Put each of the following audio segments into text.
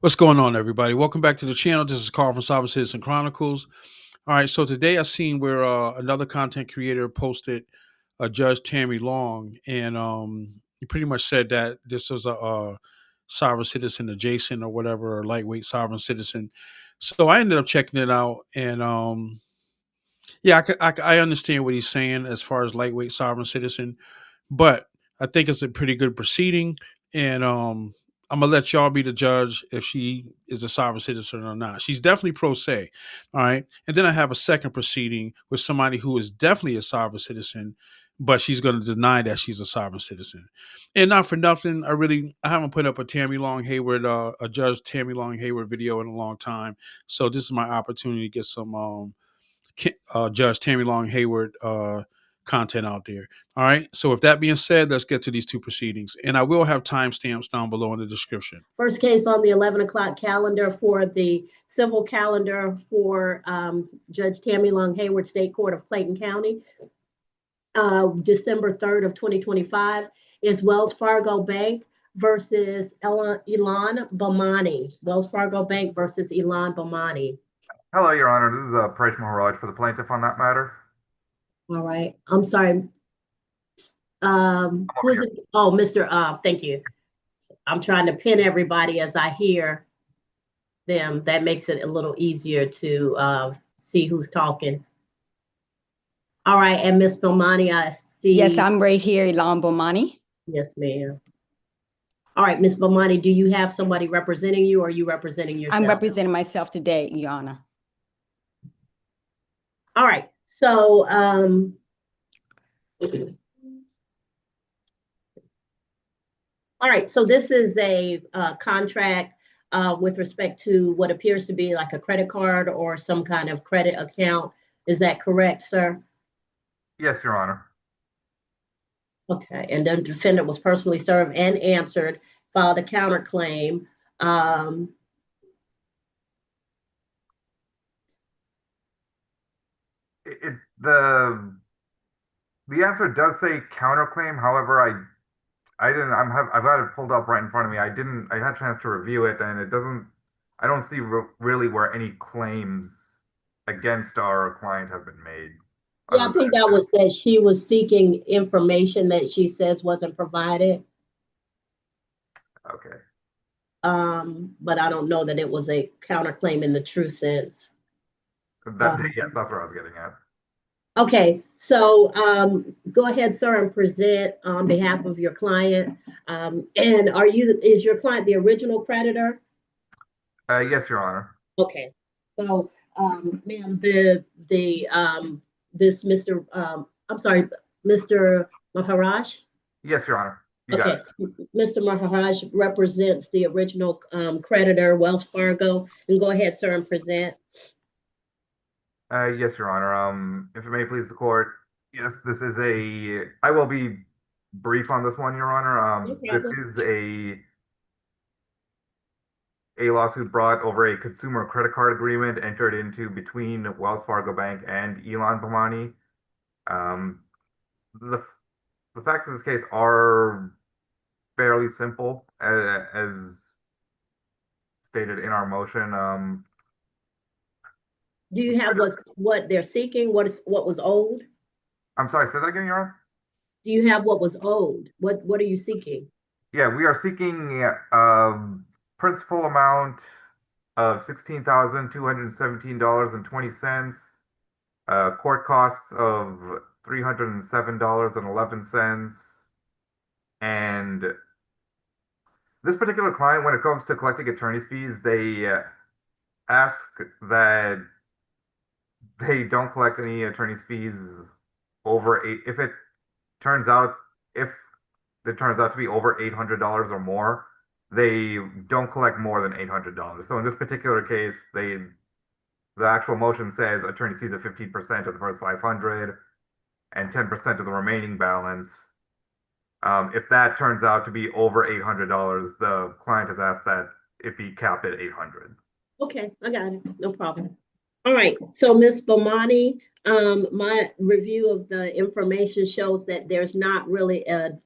What's going on, everybody? Welcome back to the channel. This is Carl from Sovereign Citizen Chronicles. All right, so today I've seen where another content creator posted Judge Tammy Long, and he pretty much said that this was a sovereign citizen adjacent or whatever, or lightweight sovereign citizen. So I ended up checking it out, and yeah, I understand what he's saying as far as lightweight sovereign citizen, but I think it's a pretty good proceeding, and I'm gonna let y'all be the judge if she is a sovereign citizen or not. She's definitely pro se, all right. And then I have a second proceeding with somebody who is definitely a sovereign citizen, but she's going to deny that she's a sovereign citizen. And not for nothing, I haven't put up a Tammy Long Hayward, a Judge Tammy Long Hayward video in a long time, so this is my opportunity to get some Judge Tammy Long Hayward content out there. All right. So with that being said, let's get to these two proceedings, and I will have timestamps down below in the description. First case on the 11 o'clock calendar for the civil calendar for Judge Tammy Long Hayward, State Court of Clayton County, December 3rd of 2025 is Wells Fargo Bank versus Ilan Bomani. Wells Fargo Bank versus Ilan Bomani. Hello, Your Honor. This is Price Maharaj for the plaintiff on that matter. All right. I'm sorry. Who is it? Oh, Mr. Thank you. I'm trying to pin everybody as I hear them. That makes it a little easier to see who's talking. All right. And Ms. Bomani, I see. Yes, I'm right here, Ilan Bomani. Yes, ma'am. All right, Ms. Bomani, do you have somebody representing you, or are you representing yourself? I'm representing myself today, Your Honor. All right. So, all right. So this is a contract with respect to what appears to be like a credit card or some kind of credit account. Is that correct, sir? Yes, Your Honor. Okay. And the defendant was personally served and answered, filed a counterclaim. The answer does say counterclaim. However, I've got it pulled up right in front of me. I had a chance to review it, and I don't see really where any claims against our client have been made. Yeah, I think that was that she was seeking information that she says wasn't provided. Okay. But I don't know that it was a counterclaim in the true sense. Yeah, that's what I was getting at. Okay, so go ahead, sir, and present on behalf of your client. And is your client the original creditor? Yes, Your Honor. Okay, so ma'am, this Mr. I'm sorry, Mr. Maharaj? Yes, Your Honor. You got it. Mr. Maharaj represents the original creditor, Wells Fargo. And go ahead, sir, and present. Yes, Your Honor. If it may please the court, yes, I will be brief on this one, Your Honor. No This problem. is a lawsuit brought over a consumer credit card agreement entered into between Wells Fargo Bank and Ilan Bomani. The facts of this case are fairly simple, as stated in our motion. Do you have what they're seeking? What was owed? I'm sorry, say that again, Your Honor? Do you have what was owed? What are you seeking? Yeah, we are seeking principal amount of $16,217.20, court costs of $307.11, and this particular client, when it comes to collecting attorney's fees, they ask that they don't collect any attorney's fees over if it turns out to be over $800 or more, they don't collect more than $800. So in this particular case, the actual motion says attorney's fees of 15% of the first 500 and 10% of the remaining balance. If that turns out to be over $800, the client has asked that it be capped at $800. Okay, I got it. No problem. All right. So, Ms. Bomani, my review of the information shows that there's not really a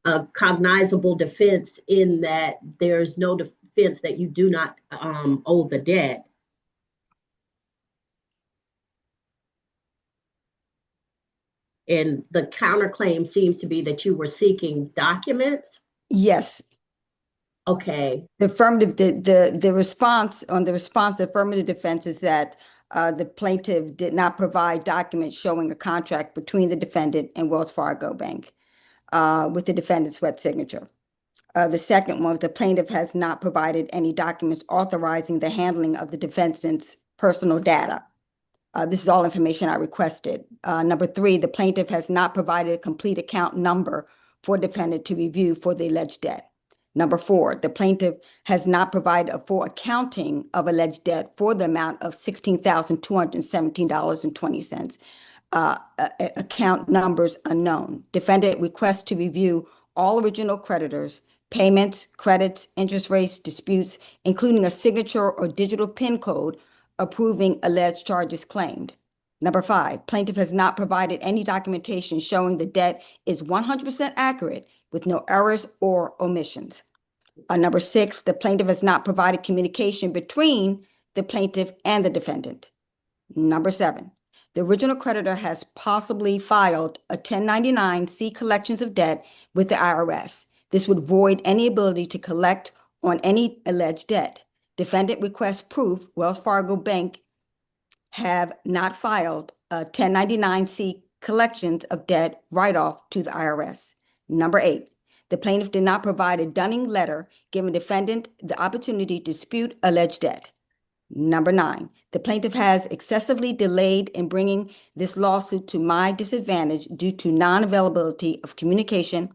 a cognizable defense in that there's no defense that you do not owe the debt. And the counterclaim seems to be that you were seeking documents. Yes. Okay. The affirmative, the response, the affirmative defense is that the plaintiff did not provide documents showing a contract between the defendant and Wells Fargo Bank with the defendant's wet signature. The second one was the plaintiff has not provided any documents authorizing the handling of the defendant's personal data. This is all information I requested. Number three, the plaintiff has not provided a complete account number for defendant to review for the alleged debt. Number four, the plaintiff has not provided a full accounting of alleged debt for the amount of $16,217.20. Account numbers unknown. Defendant requests to review all original creditors, payments, credits, interest rates, disputes, including a signature or digital PIN code approving alleged charges claimed. Number five, plaintiff has not provided any documentation showing the debt is 100% accurate with no errors or omissions. Number six, the plaintiff has not provided communication between the plaintiff and the defendant. Number seven, the original creditor has possibly filed a 1099-C collections of debt with the IRS. This would void any ability to collect on any alleged debt. Defendant requests proof Wells Fargo Bank have not filed a 1099-C collections of debt write-off to the IRS. Number eight, the plaintiff did not provide a dunning letter giving defendant the opportunity to dispute alleged debt. Number nine, the plaintiff has excessively delayed in bringing this lawsuit to my disadvantage due to non-availability of communication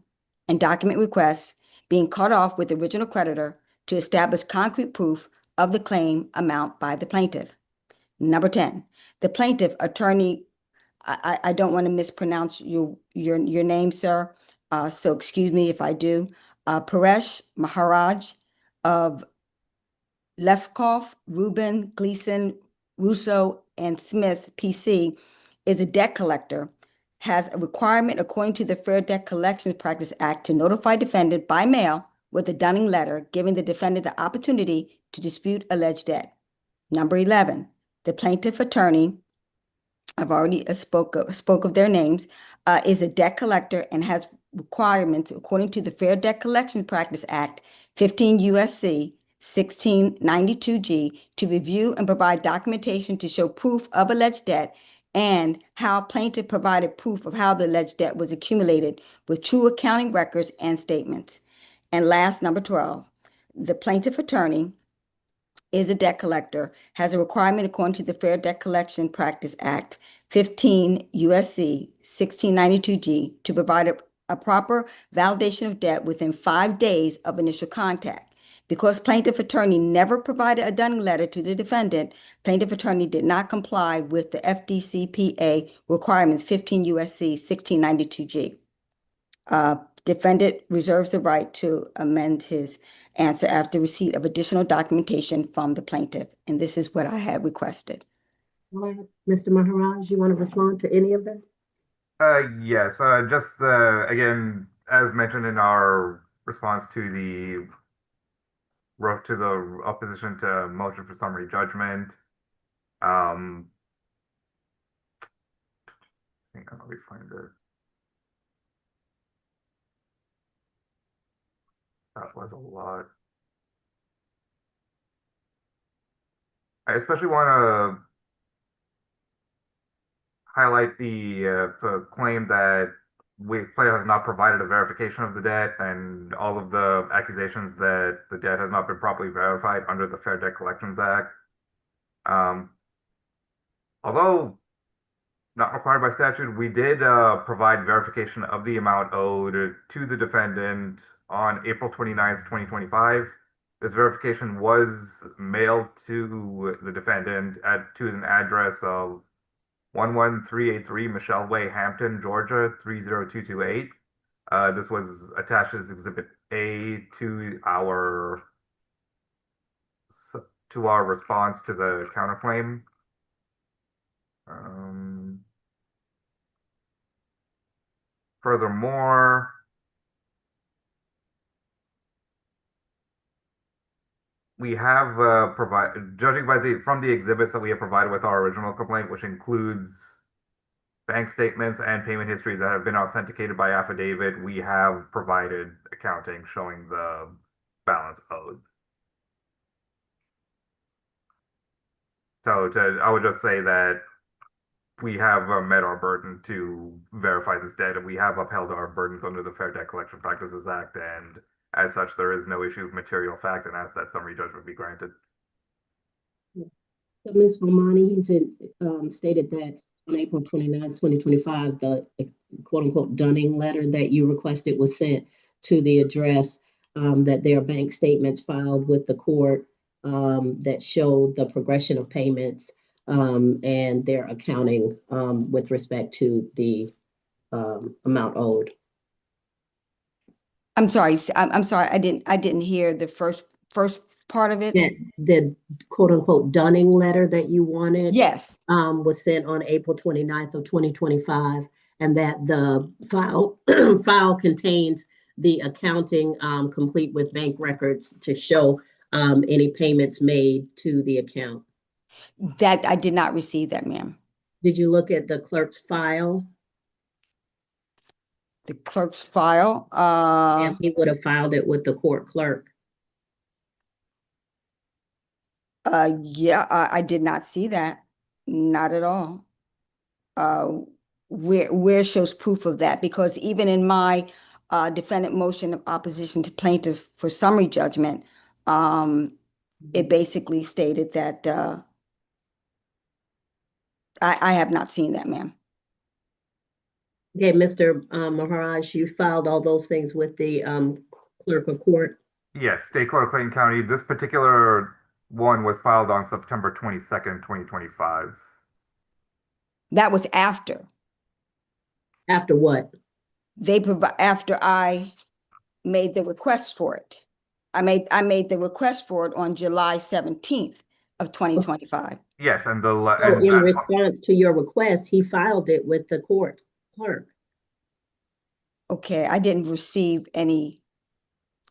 and document requests being cut off with the original creditor to establish concrete proof of the claim amount by the plaintiff. Number 10, the plaintiff attorney, I don't want to mispronounce your name, sir, so excuse me if I do. Paresh Maharaj of Lefkoff, Rubin, Gleason, Russo, and Smith, PC, is a debt collector, has a requirement according to the Fair Debt Collections Practice Act to notify defendant by mail with a dunning letter, giving the defendant the opportunity to dispute alleged debt. Number 11, the plaintiff attorney, I've already spoke of their names, is a debt collector and has requirements according to the Fair Debt Collection Practice Act, 15 USC 1692G, to review and provide documentation to show proof of alleged debt and how plaintiff provided proof of how the alleged debt was accumulated with true accounting records and statements. And last, number 12, the plaintiff attorney is a debt collector, has a requirement according to the Fair Debt Collection Practice Act, 15 USC 1692G, to provide a proper validation of debt within 5 days of initial contact. Because plaintiff attorney never provided a dunning letter to the defendant, plaintiff attorney did not comply with the FDCPA requirements, 15 USC 1692G. Defendant reserves the right to amend his answer after receipt of additional documentation from the plaintiff. And this is what I had requested. All right, Mr. Maharaj, you want to respond to any of this? Yes, just again, as mentioned in our response to the opposition to motion for summary judgment. Hang on, let me find it. That was a lot. I especially want to highlight the claim that plaintiff has not provided a verification of the debt and all of the accusations that the debt has not been properly verified under the Fair Debt Collections Act. Although not required by statute, we did provide verification of the amount owed to the defendant on April 29th, 2025. This verification was mailed to the defendant to an address of 11383 Michelle Way, Hampton, Georgia 30228. This was attached as Exhibit A to our response to the counterclaim. Furthermore, We have judging from the exhibits that we have provided with our original complaint, which includes bank statements and payment histories that have been authenticated by affidavit, we have provided accounting showing the balance owed. So I would just say that we have met our burden to verify this debt, and we have upheld our burdens under the Fair Debt Collection Practices Act, and as such, there is no issue of material fact, and ask that summary judgment be granted. So Ms. Bomani, he said, stated that on April 29, 2025, the quote unquote Dunning letter that you requested was sent to the address, that there are bank statements filed with the court that show the progression of payments and their accounting with respect to the amount owed. I'm sorry. I'm sorry. I didn't hear the first part of it. That the quote unquote Dunning letter that you wanted Yes. was sent on April 29th of 2025, and that the file contains the accounting complete with bank records to show any payments made to the account. That I did not receive that, ma'am. Did you look at the clerk's file? The clerk's file. And he would have filed it with the court clerk. Yeah, I did not see that. Not at all. Where shows proof of that? Because even in my defendant motion of opposition to plaintiff for summary judgment, it basically stated that I have not seen that, ma'am. Okay, Mr. Maharaj, you filed all those things with the clerk of court? Yes, State Court of Clayton County. This particular one was filed on September 22nd, 2025. That was after. After what? After I made the request for it. I made the request for it on July 17th of 2025. Yes, and in response to your request, he filed it with the court clerk. Okay, I didn't receive any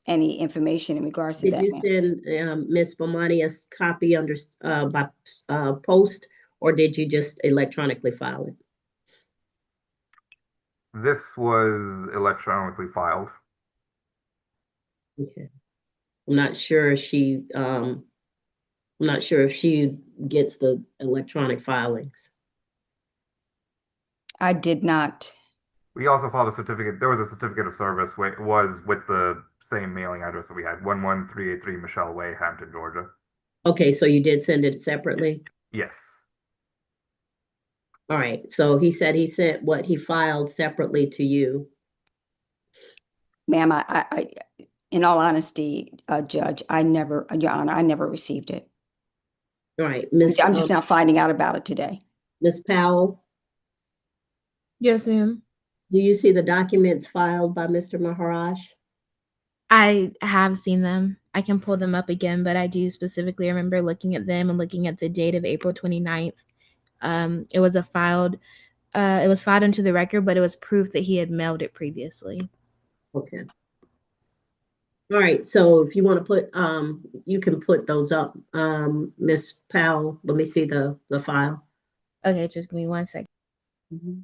information in regards to that. Did you send Ms. Bomani a copy under by post, or did you just electronically file it? This was electronically filed. Okay. I'm not sure if she gets the electronic filings. I did not. We also filed a certificate. There was a certificate of service. It was with the same mailing address that we had, 11383 Michelle Way, Hampton, Georgia. Okay, so you did send it separately? Yes. All right, so he said he sent what he filed separately to you. Ma'am, I in all honesty, Judge, Your Honor, I never received it. All right, I'm just now finding out about it today. Ms. Powell? Yes, ma'am. Do you see the documents filed by Mr. Maharaj? I have seen them. I can pull them up again, but I do specifically remember looking at them and looking at the date of April 29th. It was filed into the record, but it was proof that he had mailed it previously. Okay. All right, so if you want to put, you can put those up. Ms. Powell, let me see the file. Okay, just give me 1 second. Mm-hmm.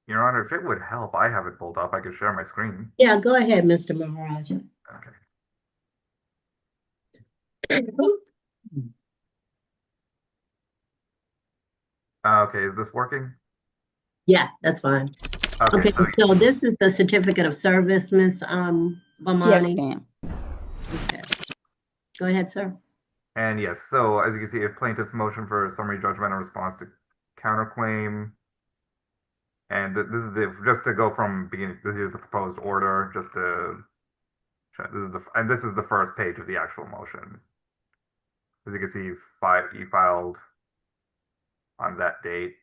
Your Honor, if it would help, I have it pulled up. I could share my screen. Yeah, go ahead, Mr. Maharaj. Okay. Okay, is this working? Yeah, that's fine. Okay, so so this is the certificate of service, Ms. Yes, Bomani? ma'am. Okay. Go ahead, sir. and yes, so as you can see, a plaintiff's motion for summary judgment in response to counterclaim. And this is just to go from beginning. Here's the proposed order, just to this is the first page of the actual motion. As you can see, you filed on that date.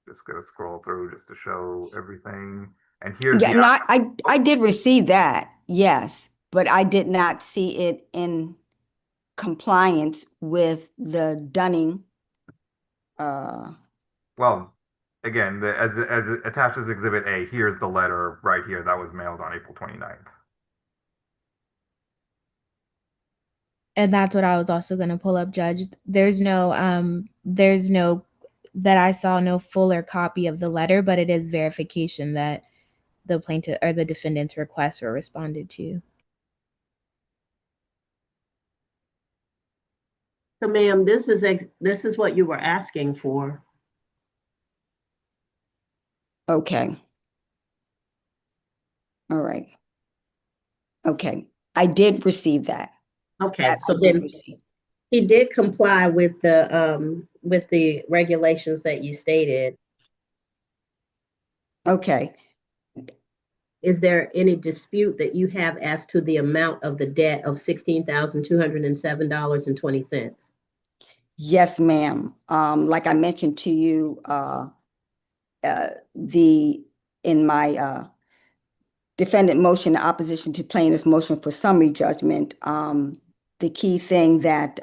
Just gonna scroll through just to show everything. And here's Yeah, the no, I did receive that, yes, but I did not see it in compliance with the Dunning. well, again, as attached as Exhibit A, here's the letter right here that was mailed on April 29th. And that's what I was also going to pull up, Judge. There's no that I saw no fuller copy of the letter, but it is verification that the plaintiff or the defendant's requests were responded to. So, ma'am, this is what you were asking for. Okay. All right. Okay, I did receive that. Okay, That so I did then receive. he did comply with the regulations that you stated. Okay, Is there any dispute that you have as to the amount of the debt of $16,207.20? yes, ma'am. Like I mentioned to you, in my defendant motion in opposition to plaintiff's motion for summary judgment, the key thing that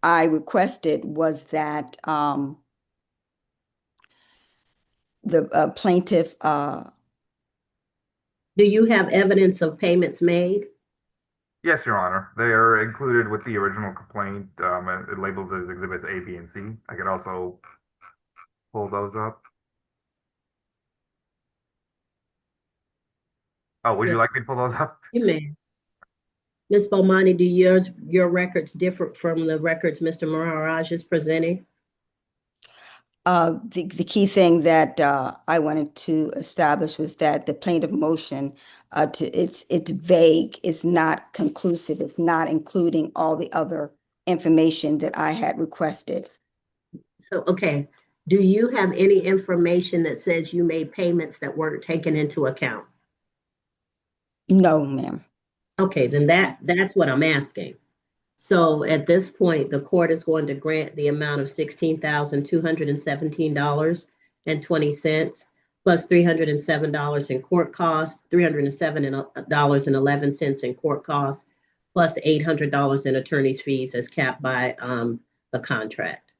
I requested was that the plaintiff, Do you have evidence of payments made? Yes, Your Honor. They are included with the original complaint, labeled as Exhibits A, B, and C. I could also pull those up. Oh, would you like me to pull those up? You may. Ms. Bomani, do your records differ from the records Mr. Maharaj is presenting? the key thing that I wanted to establish was that the plaintiff motion, it's vague, it's not conclusive, it's not including all the other information that I had requested. So, okay, do you have any information that says you made payments that weren't taken into account? No, ma'am. Okay, then that's what I'm asking. So at this point, the court is going to grant the amount of $16,217.20 plus $307 in court costs, $307.11 in court costs, plus $800 in attorney's fees as capped by the contract.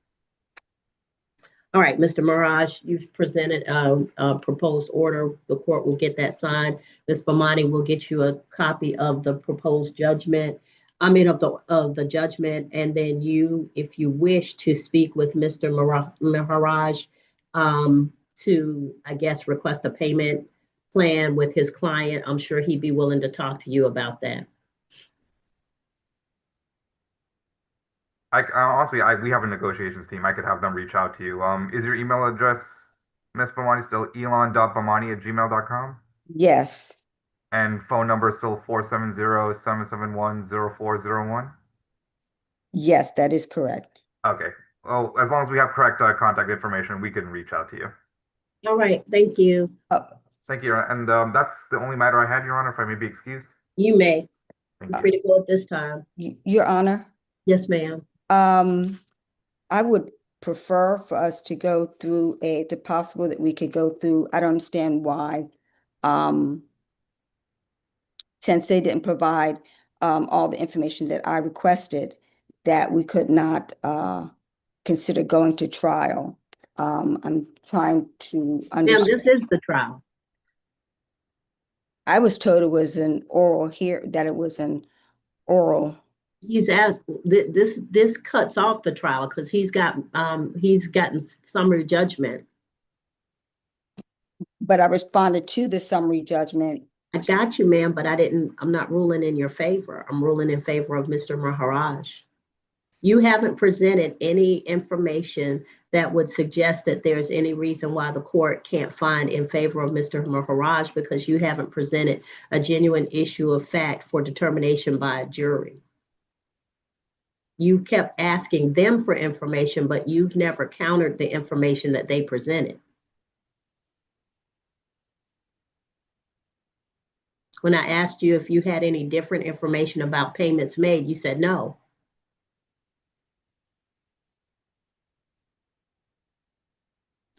All right, Mr. Mirage, you've presented a proposed order. The court will get that signed. Ms. Bomani will get you a copy of the proposed judgment. I mean, of the judgment, and then you, if you wish to speak with Mr. Maharaj, to, I guess, request a payment plan with his client, I'm sure he'd be willing to talk to you about that. Honestly, we have a negotiations team. I could have them reach out to you. Is your email address, Miss Bomani, still elon.bomani@gmail.com? Yes, And phone number is still 470-771-0401? yes, that is correct. Okay. Well, as long as we have correct contact information, we can reach out to you. All right, thank you. Thank you. And that's the only matter I had, Your Honor, if I may be excused. You may. Thank You're you. free to go at this time. Your Honor, Yes, ma'am. I would prefer for us to go through it's possible that we could go through, I don't understand why, since they didn't provide all the information that I requested, that we could not consider going to trial. I'm trying to Ma'am, this understand. is the trial. I was told it was an oral here, that it was an oral. He's asked, this cuts off the trial because he's gotten summary judgment. But I responded to the summary judgment. I got you, ma'am, but I'm not ruling in your favor. I'm ruling in favor of Mr. Maharaj. You haven't presented any information that would suggest that there's any reason why the court can't find in favor of Mr. Maharaj, because you haven't presented a genuine issue of fact for determination by a jury. You kept asking them for information, but you've never countered the information that they presented. When I asked you if you had any different information about payments made, you said no.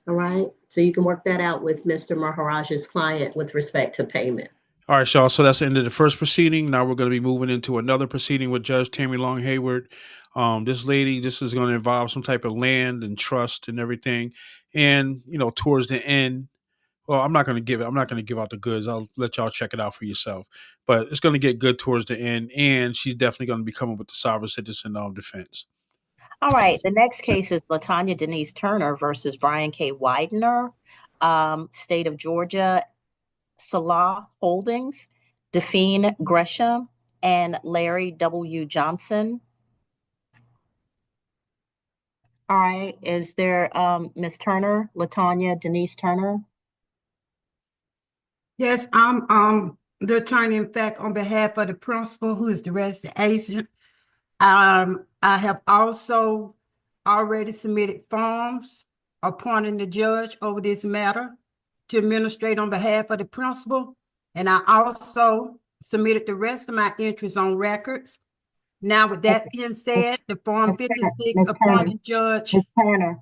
All right, so you can work that out with Mr. Maharaj's client with respect to payment. All right, y'all. So that's the end of the first proceeding. Now we're going to be moving into another proceeding with Judge Tammy Long Hayward. This lady, this is going to involve some type of land and trust and everything. And towards the end, well, I'm not going to give it. I'm not going to give out the goods. I'll let y'all check it out for yourself. But it's going to get good towards the end, and she's definitely going to be coming with the sovereign citizen defense. All right. The next case is LaTanya Denise Turner versus Brian K. Widener, State of Georgia, Salah Holdings, Delphine Gresham, and Larry W. Johnson. All right. Is there Ms. Turner, LaTanya Denise Turner? Yes, I'm the attorney, in fact, on behalf of the principal, who is the resident agent. I have also already submitted forms appointing the judge over this matter to administrate on behalf of the principal. And I also submitted the rest of my entries on records. Now, with that being said, the Form 56 appointing judge. Ms. Turner,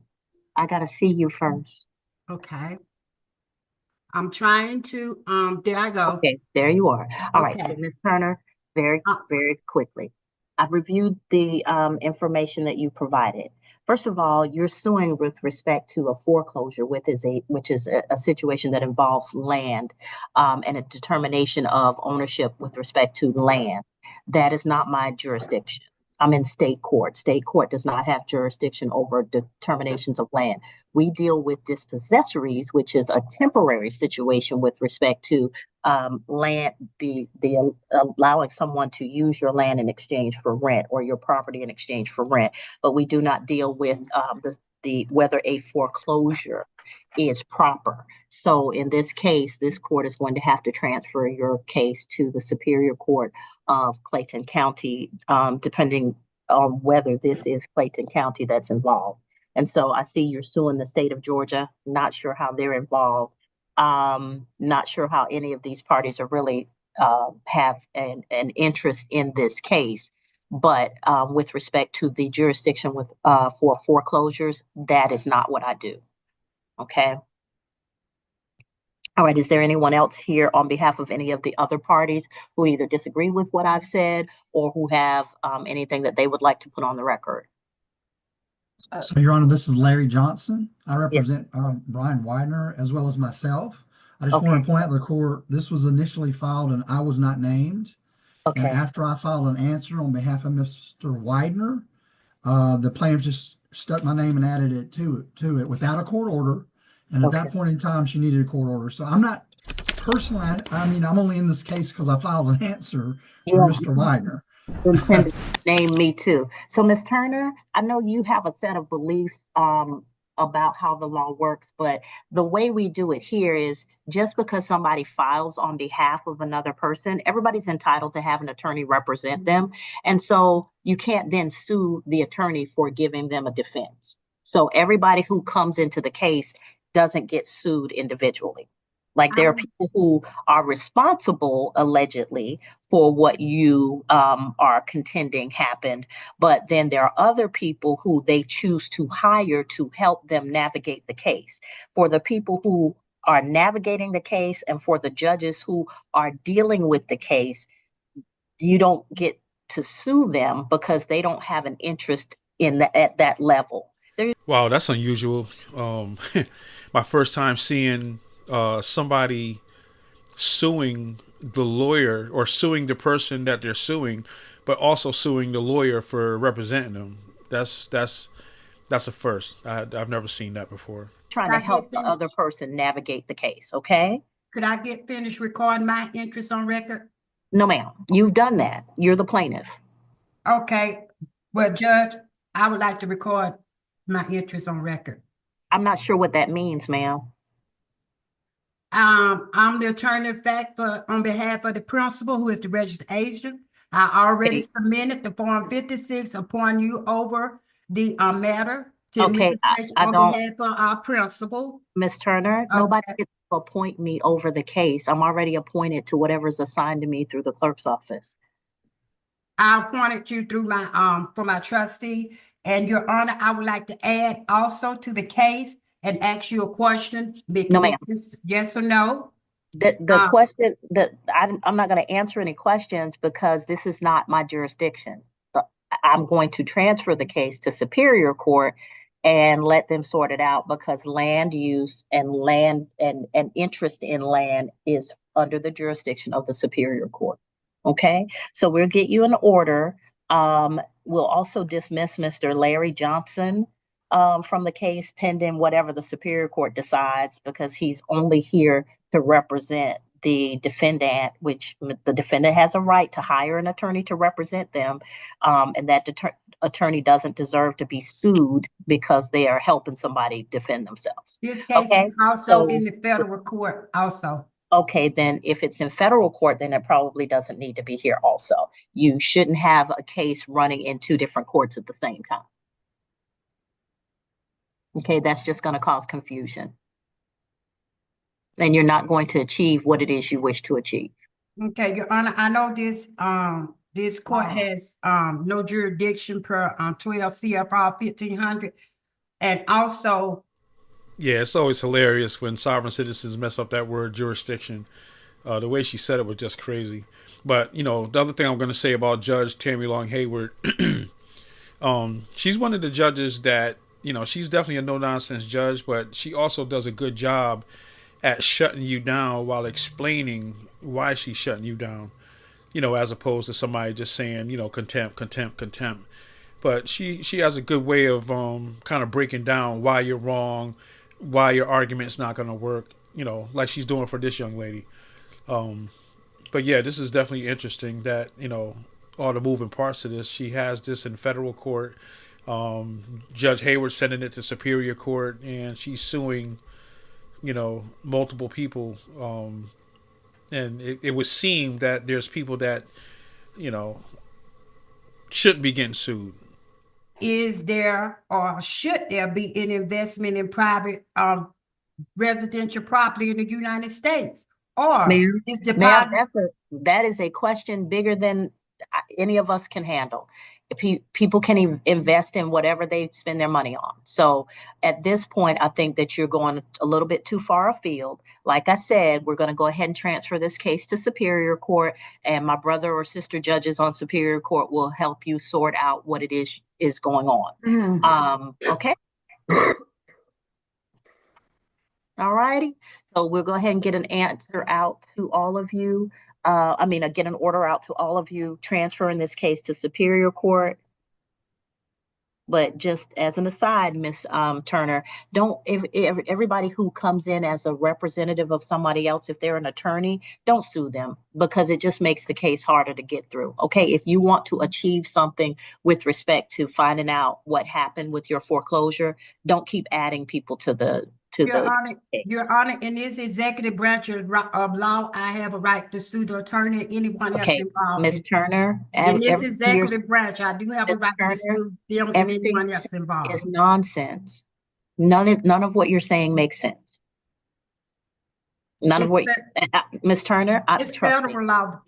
I got to see you first. Okay. I'm trying to, there I go. Okay, there you are. All right, Okay. so Ms. Turner, very quickly. I've reviewed the information that you provided. First of all, you're suing with respect to a foreclosure, which is a situation that involves land and a determination of ownership with respect to land. That is not my jurisdiction. I'm in state court. State court does not have jurisdiction over determinations of land. We deal with dispossessories, which is a temporary situation with respect to land, the allowing someone to use your land in exchange for rent or your property in exchange for rent. But we do not deal with the whether a foreclosure is proper. So in this case, this court is going to have to transfer your case to the Superior Court of Clayton County, depending on whether this is Clayton County that's involved. And so I see you're suing the state of Georgia. Not sure how they're involved. Not sure how any of these parties are really have an interest in this case. But with respect to the jurisdiction with for foreclosures, that is not what I do. Okay. All right. Is there anyone else here on behalf of any of the other parties who either disagree with what I've said or who have anything that they would like to put on the record? So, Your Honor, this is Larry Johnson. I represent Brian Widener as well as myself. I just want to point out to the court, this was initially filed and I was not named. Okay. And after I filed an answer on behalf of Mr. Widener, the plaintiff just stuck my name and added it to it without a court order. And at that point in time, she needed a court order. So I'm not personally, I mean, I'm only in this case because I filed an answer for Mr. Widener. Intended to name me too. So, Ms. Turner, I know you have a set of beliefs about how the law works, but the way we do it here is just because somebody files on behalf of another person, everybody's entitled to have an attorney represent them. And so you can't then sue the attorney for giving them a defense. So everybody who comes into the case doesn't get sued individually. Like there are people who are responsible, allegedly, for what you are contending happened. But then there are other people who they choose to hire to help them navigate the case. For the people who are navigating the case and for the judges who are dealing with the case, you don't get to sue them because they don't have an interest in at that level. Wow, that's unusual. My first time seeing somebody suing the lawyer or suing the person that they're suing, but also suing the lawyer for representing them. That's a first. I've never seen that before. Trying to help the other person navigate the case. Okay. Could I get finished recording my interest on record? No, ma'am. You've done that. You're the plaintiff. Okay. Well, Judge, I would like to record my interest on record. I'm not sure what that means, ma'am. I'm the attorney of fact on behalf of the principal, who is the registered agent. I already Okay. submitted the Form 56 upon you over the matter to Okay, administration I on don't, behalf of our principal. Ms. Turner, nobody gets to appoint me over the case. I'm already appointed to whatever's assigned to me through the clerk's office. I appointed you through my for my trustee, and Your Honor, I would like to add also to the case and ask you a question. No, ma'am. Yes or no? The question that I'm not going to answer any questions because this is not my jurisdiction. I'm going to transfer the case to Superior Court and let them sort it out because land use and land and interest in land is under the jurisdiction of the Superior Court. Okay, so we'll get you an order. We'll also dismiss Mr. Larry Johnson from the case pending whatever the Superior Court decides because he's only here to represent the defendant, which the defendant has a right to hire an attorney to represent them, and that attorney doesn't deserve to be sued because they are helping somebody defend themselves. This case is also in the federal court also. Okay, then if it's in federal court, then it probably doesn't need to be here also. You shouldn't have a case running in two different courts at the same time. Okay, that's just going to cause confusion. And you're not going to achieve what it is you wish to achieve. Okay, Your Honor, I know this court has no jurisdiction per 12 CFR 1500, and also. Yeah, it's always hilarious when sovereign citizens mess up that word jurisdiction. The way she said it was just crazy. But, you know, the other thing I'm going to say about Judge Tammy Long Hayward, she's one of the judges that, you know, she's definitely a no-nonsense judge, but she also does a good job at shutting you down while explaining why she's shutting you down, you know, as opposed to somebody just saying, you know, contempt. But she has a good way of kind of breaking down why you're wrong, why your argument's not going to work, you know, like she's doing for this young lady. But yeah, this is definitely interesting that, you know, all the moving parts to this. She has this in federal court. Judge Hayward sending it to Superior Court, and she's suing, you know, multiple people. And it would seem that there's people that, you know, shouldn't be getting sued. Is there or should there be an investment in private residential property in the United States? Or is deposit? That is a question bigger than any of us can handle. People can invest in whatever they spend their money on. So at this point, I think that you're going a little bit too far afield. Like I said, we're going to go ahead and transfer this case to Superior Court, and my brother or sister judges on Superior Court will help you sort out what it is going on. Okay. All righty. So we'll go ahead and get an answer out to all of you. Get an order out to all of you transferring this case to Superior Court. But just as an aside, Miss Turner, everybody who comes in as a representative of somebody else, if they're an attorney, don't sue them because it just makes the case harder to get through. Okay, if you want to achieve something with respect to finding out what happened with your foreclosure, don't keep adding people to the Your Honor, in this executive branch of law, I have a right to sue the attorney and anyone else involved. Ms. Turner, in this executive branch, I do have a right to sue them and anyone else involved. It's nonsense. None of what you're saying makes sense. None of what, Ms. Turner, it's federal law.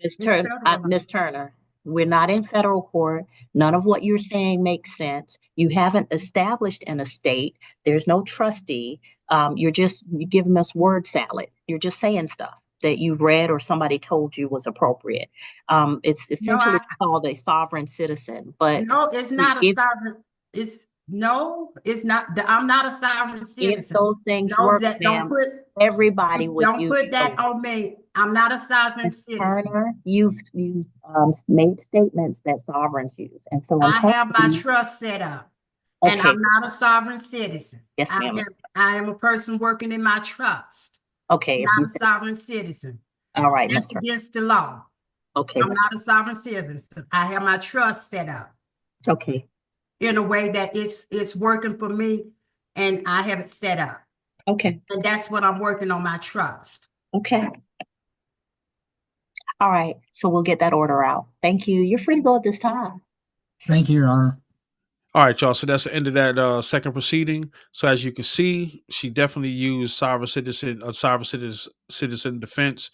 Ms. Turner, we're not in federal court. None of what you're saying makes sense. You haven't established an estate. There's no trustee. You're giving us word salad. You're just saying stuff that you've read or somebody told you was appropriate. It's essentially called a sovereign citizen, but no, it's not a sovereign. It's not. I'm not a sovereign citizen. If those things work, don't put everybody would don't put that on me. I'm not a sovereign citizen. Turner, you've made statements that sovereigns use, and so I have my trust set up, and I'm not a sovereign citizen. Yes, ma'am. I am a person working in my trust. Okay, I'm not a sovereign citizen. All right, that's against the law. Okay, I'm not a sovereign citizen. I have my trust set up. Okay. in a way that it's working for me, and I have it set up. Okay. And that's what I'm working on, my trust. Okay. All right. So we'll get that order out. Thank you. You're free to go at this time. Thank you, Your Honor. All right, y'all. So that's the end of that second proceeding. So as you can see, she definitely used sovereign citizen defense,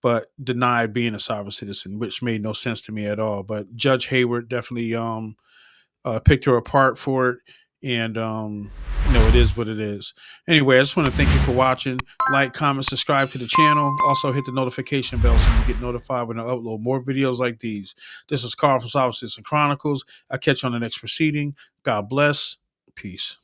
but denied being a sovereign citizen, which made no sense to me at all. But Judge Hayward definitely picked her apart for it. And, it is what it is. Anyway, I just want to thank you for watching. Like, comment, subscribe to the channel. Also, hit the notification bell so you get notified when I upload more videos like these. This is Carl from Sovereign Citizen Chronicles. I'll catch you on the next proceeding. God bless. Peace.